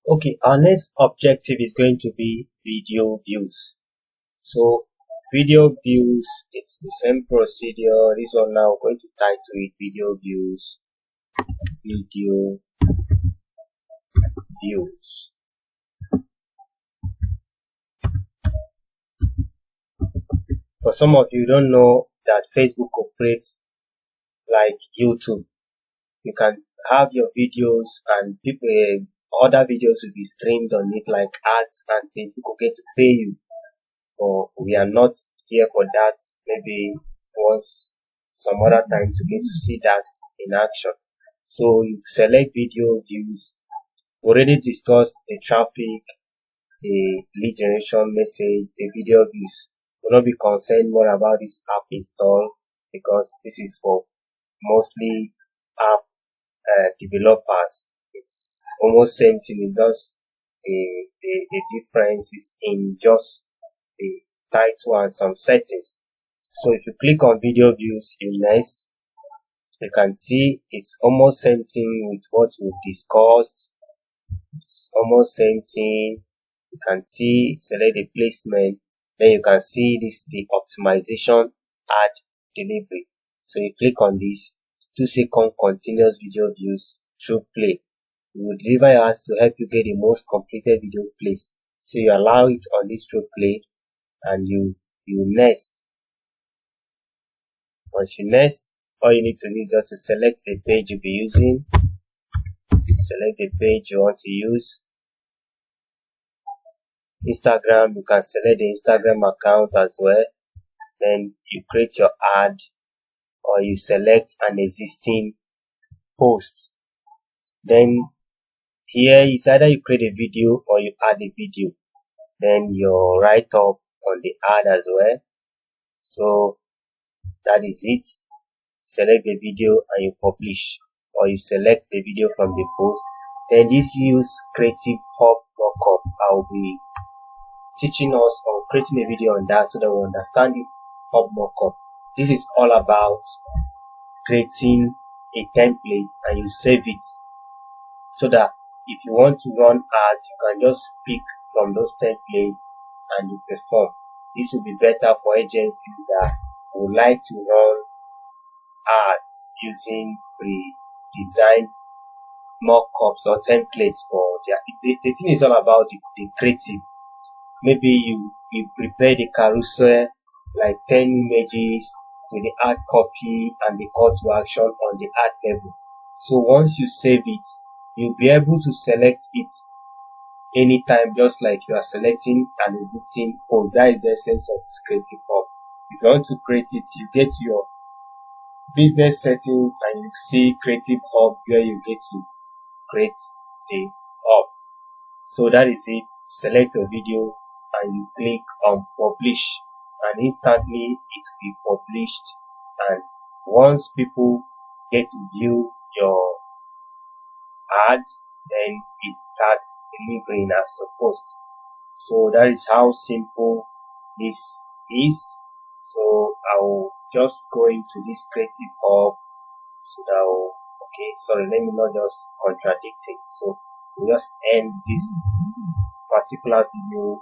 Okay, our next objective is going to be video views. So video views, it's the same procedure. This one now we're going to title it video views. Video views. For some of you don't know that Facebook operates like YouTube. You can have your videos and people other videos will be streamed on it like ads, and Facebook will get to pay you. But we are not here for that. Maybe once some other time to get to see that in action. So you select video views. We already discussed the traffic, the lead generation message, the video views. We'll not be concerned more about this app install because this is for mostly app developers. It's almost same thing. It's just the difference is in just the title and some settings. So if you click on video views, next you can see it's almost same thing with what we've discussed. It's almost same thing. You can see select the placement, then you can see this the optimization ad delivery. So you click on this 2-second continuous video views through play. It will deliver your ads to help you get the most completed video plays. So you allow it on this through play and you next. Once you next, all you need to do is just to select the page you'll be using. Select the page you want to use. Instagram, you can select the Instagram account as well. Then you create your ad or you select an existing post. Then here it's either you create a video or you add a video. Then you write up on the ad as well. So that is it. Select the video and you publish, or you select the video from the post. Then this use Creative Hub Mockup. I will be teaching us on creating a video on that so that we understand this Hub Mockup. This is all about creating a template and you save it so that if you want to run ads, you can just pick from those templates and you perform. This will be better for agencies that would like to run ads using pre-designed mockups or templates for their. The thing is all about the creative. Maybe you prepare the carousel like 10 images with the ad copy and the call to action on the ad level. So once you save it, you'll be able to select it anytime, just like you are selecting an existing post. That is the essence of this Creative Hub. If you want to create it, you get to your business settings and you see Creative Hub where you get to create the hub. So that is it. Select a video and you click on publish, and instantly it will be published. And once people get to view your ads, then it starts delivering as supposed. So that is how simple this is. So I will just go into this Creative Hub so that okay, sorry, let me not just contradict it. So we'll just end this particular video